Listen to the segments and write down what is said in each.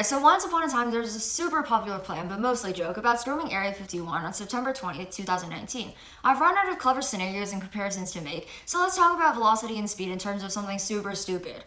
Okay, so once upon a time there was a super popular plan, but mostly joke, about storming Area 51 on September 20th, 2019. I've run out of clever scenarios and comparisons to make, so let's talk about velocity and speed in terms of something super stupid.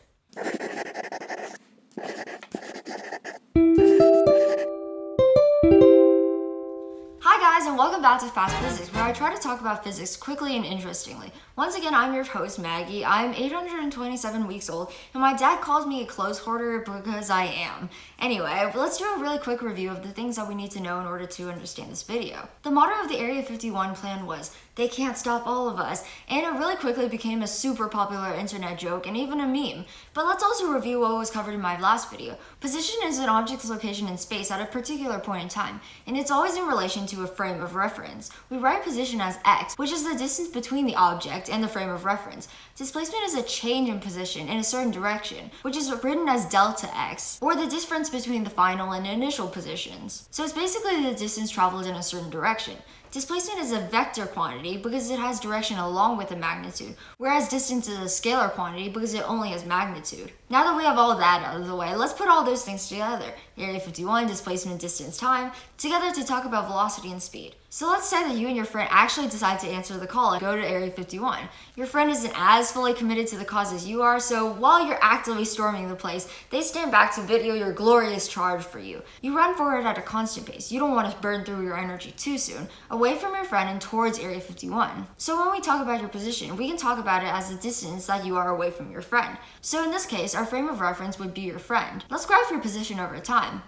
Hi guys, and welcome back to Fast Physics, where I try to talk about physics quickly and interestingly. Once again, I'm your host, Maggie. I'm 827 weeks old, and my dad calls me a clothes hoarder because I am. Anyway, let's do a really quick review of the things that we need to know in order to understand this video. The motto of the Area 51 plan was, "They can't stop all of us," and it really quickly became a super popular internet joke and even a meme. But let's also review what was covered in my last video. Position is an object's location in space at a particular point in time, and it's always in relation to a frame of reference. We write position as x, which is the distance between the object and the frame of reference. Displacement is a change in position in a certain direction, which is written as delta x, or the difference between the final and initial positions. So it's basically the distance traveled in a certain direction. Displacement is a vector quantity because it has direction along with a magnitude, whereas distance is a scalar quantity because it only has magnitude. Now that we have all that out of the way, let's put all those things together. Area 51, displacement, distance, time, together to talk about velocity and speed. So let's say that you and your friend actually decide to answer the call and go to Area 51. Your friend isn't as fully committed to the cause as you are, so while you're actively storming the place, they stand back to video your glorious charge for you. You run forward at a constant pace. You don't want to burn through your energy too soon, away from your friend and towards Area 51. So when we talk about your position, we can talk about it as the distance that you are away from your friend. So in this case, our frame of reference would be your friend. Let's graph your position over time.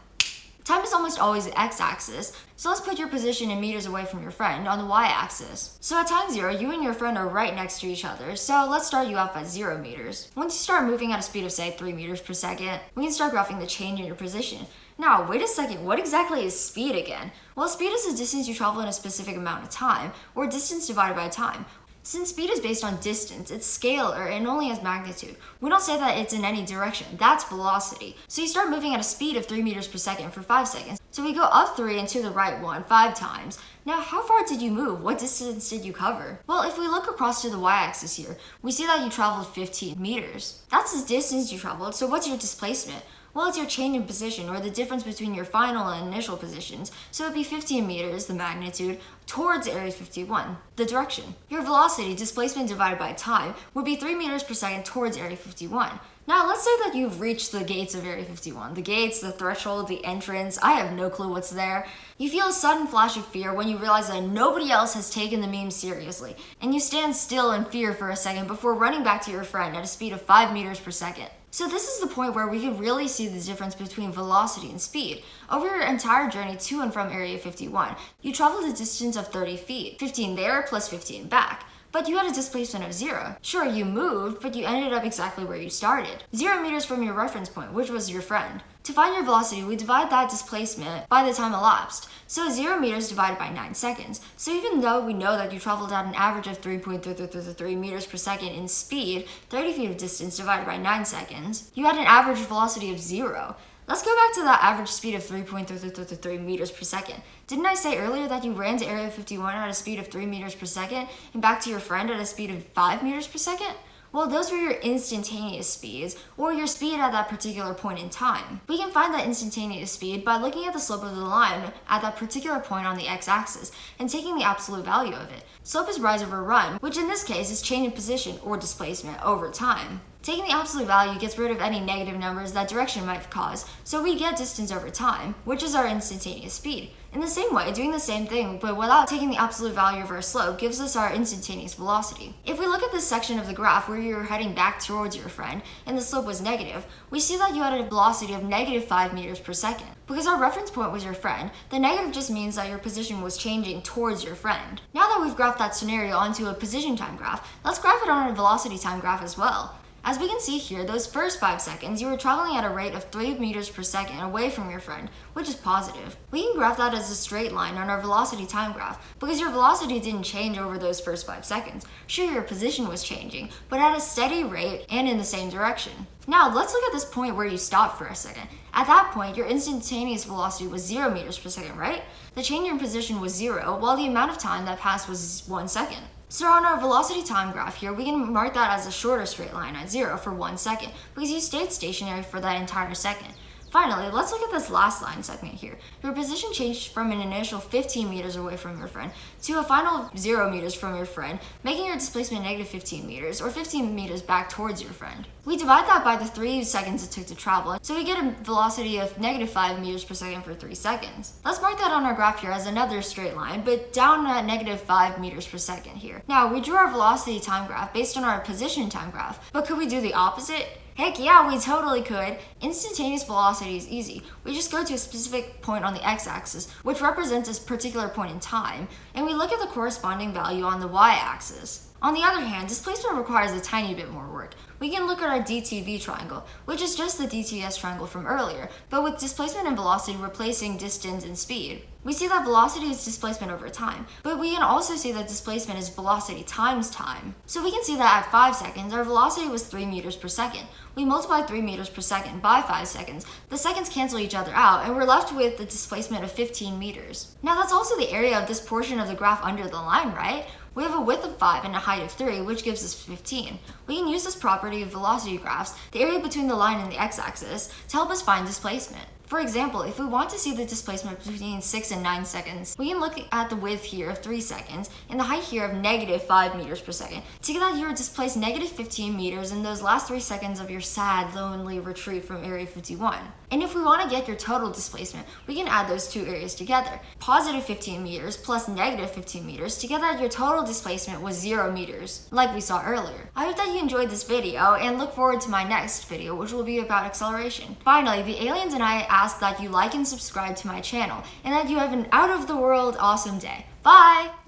Time is almost always the x-axis, so let's put your position in meters away from your friend on the y-axis. So at time 0, you and your friend are right next to each other, so let's start you off at 0 meters. Once you start moving at a speed of say 3 meters per second, we can start graphing the change in your position. Now, wait a second, what exactly is speed again? Well, speed is the distance you travel in a specific amount of time, or distance divided by time. Since speed is based on distance, it's scalar and only has magnitude. We don't say that it's in any direction, that's velocity. So you start moving at a speed of 3 meters per second for 5 seconds. So we go up 3 and to the right 1, 5 times. Now, how far did you move? What distance did you cover? Well, if we look across to the y-axis here, we see that you traveled 15 meters. That's the distance you traveled, so what's your displacement? Well, it's your change in position, or the difference between your final and initial positions. So it'd be 15 meters, the magnitude, towards Area 51, the direction. Your velocity, displacement divided by time, would be 3 meters per second towards Area 51. Now, let's say that you've reached the gates of Area 51. The gates, the threshold, the entrance, I have no clue what's there. You feel a sudden flash of fear when you realize that nobody else has taken the meme seriously, and you stand still in fear for a second before running back to your friend at a speed of 5 meters per second. So this is the point where we can really see the difference between velocity and speed. Over your entire journey to and from Area 51, you traveled a distance of 30 feet, 15 there plus 15 back. But you had a displacement of 0. Sure, you moved, but you ended up exactly where you started. 0 meters from your reference point, which was your friend. To find your velocity, we divide that displacement by the time elapsed. So 0 meters divided by 9 seconds. So even though we know that you traveled at an average of 3.333 meters per second in speed, 30 feet of distance divided by 9 seconds, you had an average velocity of 0. Let's go back to that average speed of 3.333 meters per second. Didn't I say earlier that you ran to Area 51 at a speed of 3 meters per second and back to your friend at a speed of 5 meters per second? Well, those were your instantaneous speeds, or your speed at that particular point in time. We can find that instantaneous speed by looking at the slope of the line at that particular point on the x-axis and taking the absolute value of it. Slope is rise over run, which in this case is change in position or displacement over time. Taking the absolute value gets rid of any negative numbers that direction might cause, so we get distance over time, which is our instantaneous speed. In the same way, doing the same thing but without taking the absolute value of our slope gives us our instantaneous velocity. If we look at this section of the graph where you were heading back towards your friend and the slope was negative, we see that you had a velocity of negative 5 meters per second. Because our reference point was your friend, the negative just means that your position was changing towards your friend. Now that we've graphed that scenario onto a position time graph, let's graph it on a velocity time graph as well. As we can see here, those first 5 seconds, you were traveling at a rate of 3 meters per second away from your friend, which is positive. We can graph that as a straight line on our velocity time graph, because your velocity didn't change over those first 5 seconds. Sure, your position was changing, but at a steady rate and in the same direction. Now, let's look at this point where you stopped for a second. At that point, your instantaneous velocity was 0 meters per second, right? The change in position was 0, while the amount of time that passed was 1 second. So on our velocity time graph here, we can mark that as a shorter straight line at 0 for 1 second, because you stayed stationary for that entire second. Finally, let's look at this last line segment here. Your position changed from an initial 15 meters away from your friend to a final 0 meters from your friend, making your displacement negative 15 meters, or 15 meters back towards your friend. We divide that by the 3 seconds it took to travel, so we get a velocity of negative 5 meters per second for 3 seconds. Let's mark that on our graph here as another straight line, but down at negative 5 meters per second here. Now, we drew our velocity time graph based on our position time graph, but could we do the opposite? Heck yeah, we totally could. Instantaneous velocity is easy. We just go to a specific point on the x-axis, which represents a particular point in time, and we look at the corresponding value on the y-axis. On the other hand, displacement requires a tiny bit more work. We can look at our DTV triangle, which is just the DTS triangle from earlier, but with displacement and velocity replacing distance and speed. We see that velocity is displacement over time, but we can also see that displacement is velocity times time. So we can see that at 5 seconds, our velocity was 3 meters per second. We multiply 3 meters per second by 5 seconds. The seconds cancel each other out, and we're left with the displacement of 15 meters. Now that's also the area of this portion of the graph under the line, right? We have a width of 5 and a height of 3, which gives us 15. We can use this property of velocity graphs, the area between the line and the x-axis, to help us find displacement. For example, if we want to see the displacement between 6 and 9 seconds, we can look at the width here of 3 seconds and the height here of negative 5 meters per second. To get that, you are displaced negative 15 meters in those last 3 seconds of your sad, lonely retreat from Area 51. And if we want to get your total displacement, we can add those two areas together. Positive 15 meters plus negative 15 meters to get that your total displacement was 0 meters, like we saw earlier. I hope that you enjoyed this video and look forward to my next video, which will be about acceleration. Finally, the aliens and I ask that you like and subscribe to my channel, and that you have an out-of-the-world awesome day. Bye!